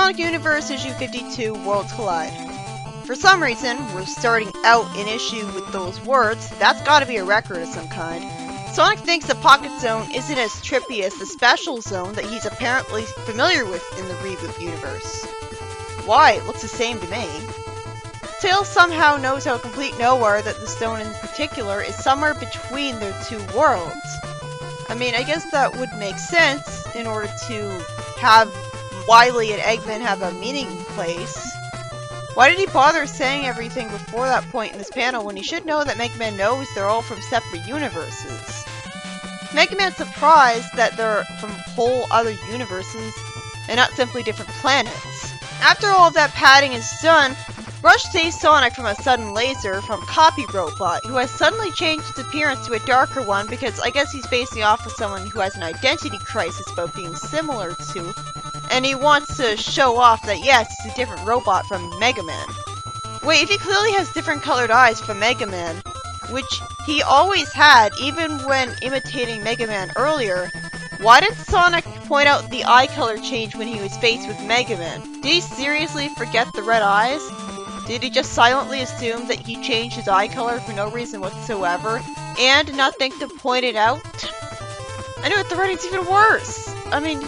Sonic Universe Issue 52 Worlds Collide. For some reason, we're starting out an issue with those words. That's gotta be a record of some kind. Sonic thinks the Pocket Zone isn't as trippy as the Special Zone that he's apparently familiar with in the reboot universe. Why? It looks the same to me. Tails somehow knows how complete nowhere that the stone in particular is somewhere between their two worlds. I mean, I guess that would make sense in order to have Wily and Eggman have a meeting place. Why did he bother saying everything before that point in this panel when he should know that Mega Man knows they're all from separate universes? Mega Man's surprised that they're from whole other universes and not simply different planets. After all of that padding is done, Rush saves Sonic from a sudden laser from Copy Robot, who has suddenly changed his appearance to a darker one because I guess he's facing off with someone who has an identity crisis about being similar to, and he wants to show off that yes, he's a different robot from Mega Man. Wait, if he clearly has different colored eyes from Mega Man, which he always had even when imitating Mega Man earlier, why did Sonic point out the eye color change when he was faced with Mega Man? Did he seriously forget the red eyes? Did he just silently assume that he changed his eye color for no reason whatsoever, and not think to point it out? I knew it, the writing's even worse! I mean,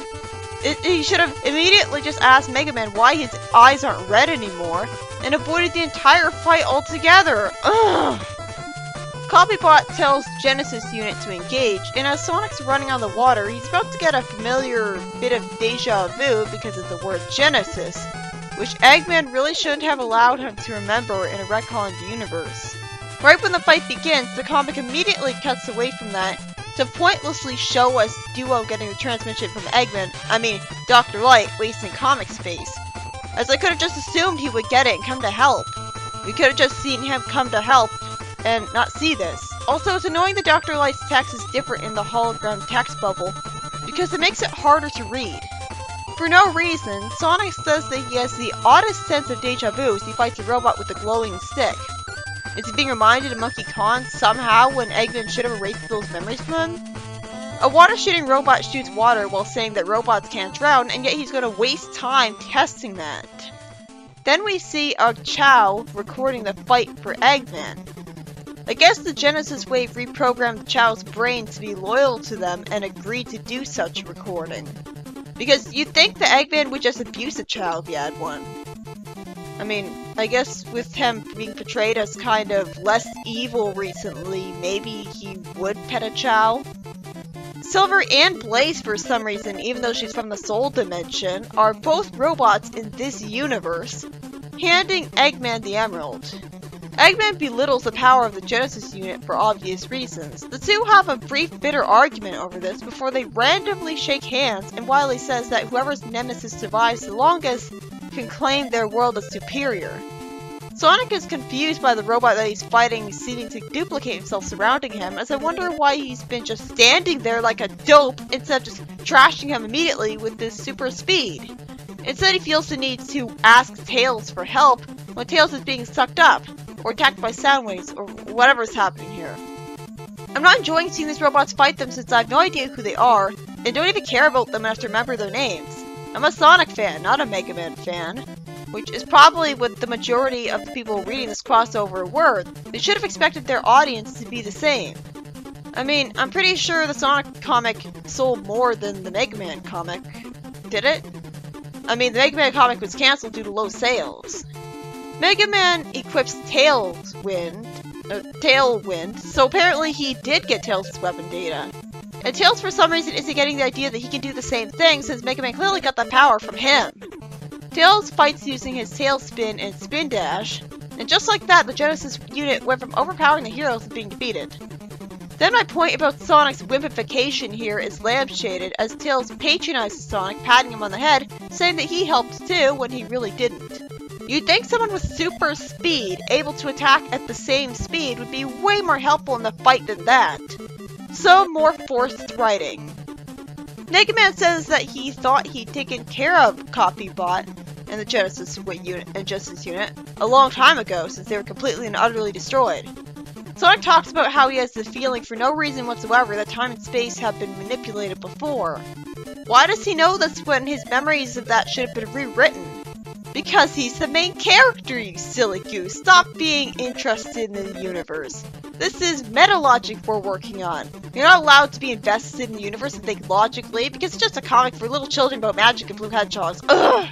he should have immediately just asked Mega Man why his eyes aren't red anymore, and avoided the entire fight altogether! Ugh! Copybot tells Genesis unit to engage, and as Sonic's running on the water, he's about to get a familiar bit of deja vu because of the word Genesis, which Eggman really shouldn't have allowed him to remember in a retconned universe. Right when the fight begins, the comic immediately cuts away from that to pointlessly show us Duo getting the transmission from Eggman, Dr. Light, wasting comic space. As I could have just assumed he would get it and come to help. We could have just seen him come to help and not see this. Also, it's annoying that Dr. Light's text is different in the hologram text bubble, because it makes it harder to read. For no reason, Sonic says that he has the oddest sense of deja vu as he fights a robot with a glowing stick. Is he being reminded of Monkey Kong somehow when Eggman should have erased those memories from him? A water-shooting robot shoots water while saying that robots can't drown, and yet he's going to waste time testing that. Then we see Chow recording the fight for Eggman. I guess the Genesis Wave reprogrammed Chow's brain to be loyal to them and agreed to do such recording. Because you'd think the Eggman would just abuse a Chow if he had one. I guess with him being portrayed as kind of less evil recently, maybe he would pet a Chow. Silver and Blaze, for some reason, even though she's from the Soul Dimension, are both robots in this universe, handing Eggman the Emerald. Eggman belittles the power of the Genesis unit for obvious reasons. The two have a brief, bitter argument over this before they randomly shake hands, and Wily says that whoever's nemesis survives the longest can claim their world as superior. Sonic is confused by the robot that he's fighting seeming to duplicate himself surrounding him, as I wonder why he's been just standing there like a dope instead of just trashing him immediately with this super speed. Instead he feels the need to ask Tails for help when Tails is being sucked up, or attacked by sound waves, or whatever's happening here. I'm not enjoying seeing these robots fight them since I have no idea who they are, and don't even care about them enough to remember their names. I'm a Sonic fan, not a Mega Man fan, which is probably what the majority of the people reading this crossover were. They should have expected their audience to be the same. I'm pretty sure the Sonic comic sold more than the Mega Man comic. Did it? The Mega Man comic was cancelled due to low sales. Mega Man equips Tailwind, so apparently he did get Tails' weapon data. And Tails for some reason isn't getting the idea that he can do the same thing since Mega Man clearly got that power from him. Tails fights using his tail spin and spin dash, and just like that the Genesis unit went from overpowering the heroes to being defeated. Then my point about Sonic's wimpification here is lampshaded as Tails patronizes Sonic, patting him on the head, saying that he helped too when he really didn't. You'd think someone with super speed, able to attack at the same speed, would be way more helpful in the fight than that. So, more forced writing. Mega Man says that he thought he'd taken care of Copybot and the Genesis unit a long time ago, since they were completely and utterly destroyed. Sonic talks about how he has the feeling for no reason whatsoever that time and space have been manipulated before. Why does he know this when his memories of that should have been rewritten? Because he's the main character, you silly goose. Stop being interested in the universe. This is meta logic we're working on. You're not allowed to be invested in the universe and think logically because it's just a comic for little children about magic and blue hedgehogs. Ugh!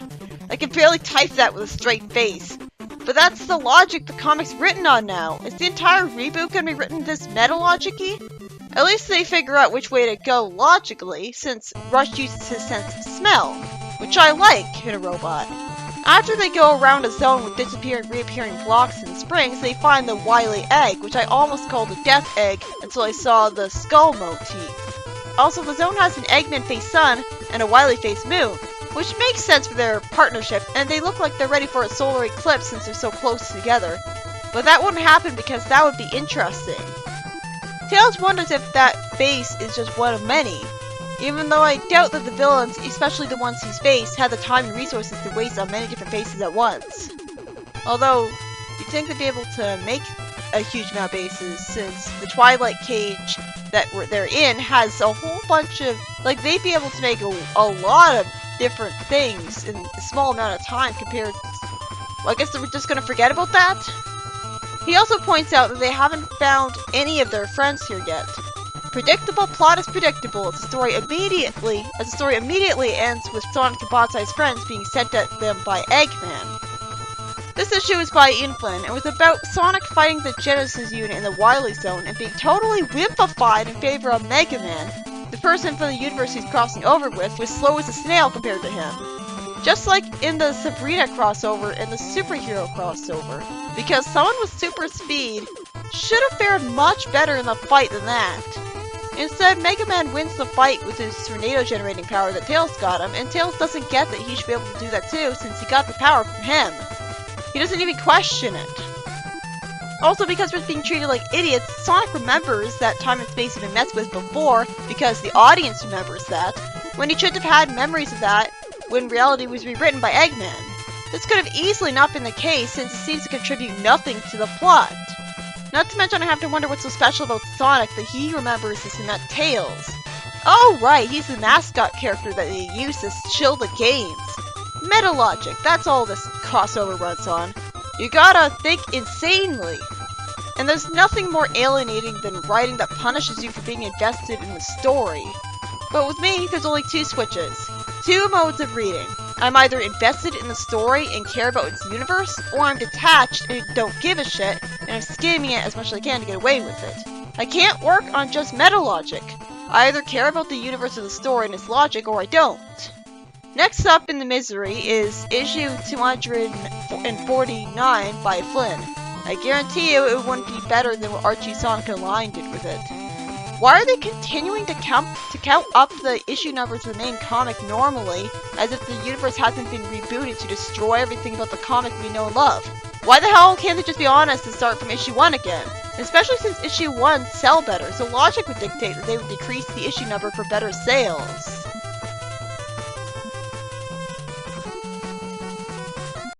I can barely type that with a straight face. But that's the logic the comic's written on now. Is the entire reboot gonna be written this meta logic-y? At least they figure out which way to go logically, since Rush uses his sense of smell, which I like in a robot. After they go around a zone with disappearing and reappearing blocks and springs, they find the wily egg, which I almost called a death egg until I saw the skull motif. Also, the zone has an Eggman-faced sun and a wily-faced moon, which makes sense for their partnership, and they look like they're ready for a solar eclipse since they're so close together. But that wouldn't happen because that would be interesting. Tails wonders if that face is just one of many, even though I doubt that the villains, especially the ones he's faced, had the time and resources to waste on many different faces at once. Although, you'd think they'd be able to make a huge amount of bases, since the Twilight Cage that they're in has a whole bunch of, like, they'd be able to make a lot of different things in a small amount of time compared to, well, I guess they're just gonna forget about that? He also points out that they haven't found any of their friends here yet. Predictable plot is predictable as the story immediately ends with Sonic and Bonsai's friends being sent at them by Eggman. This issue is by Ian Flynn and was about Sonic fighting the Genesis unit in the Wily Zone and being totally wimpified in favor of Mega Man, the person from the universe he's crossing over with, was slow as a snail compared to him. Just like in the Sabrina crossover and the superhero crossover, because someone with super speed should have fared much better in the fight than that. Instead, Mega Man wins the fight with his tornado generating power that Tails got him, and Tails doesn't get that he should be able to do that too since he got the power from him. He doesn't even question it. Also, because we're being treated like idiots, Sonic remembers that time and space had been messed with before because the audience remembers that, when he should have had memories of that when reality was rewritten by Eggman. This could have easily not been the case since it seems to contribute nothing to the plot. Not to mention I have to wonder what's so special about Sonic that he remembers this and not Tails. Oh right, he's the mascot character that they use to chill the games. Meta logic, that's all this crossover runs on. You gotta think insanely. And there's nothing more alienating than writing that punishes you for being invested in the story. But with me, there's only two switches. Two modes of reading. I'm either invested in the story and care about its universe, or I'm detached and don't give a shit, and I'm skimming it as much as I can to get away with it. I can't work on just meta logic. I either care about the universe of the story and its logic, or I don't. Next up in the misery is issue 249 by Flynn. I guarantee you it wouldn't be better than what Archie, Sonic, and Lion did with it. Why are they continuing to count up the issue numbers of the main comic normally, as if the universe hasn't been rebooted to destroy everything about the comic we know and love? Why the hell can't they just be honest and start from issue 1 again? Especially since issue 1 sell better, so logic would dictate that they would decrease the issue number for better sales.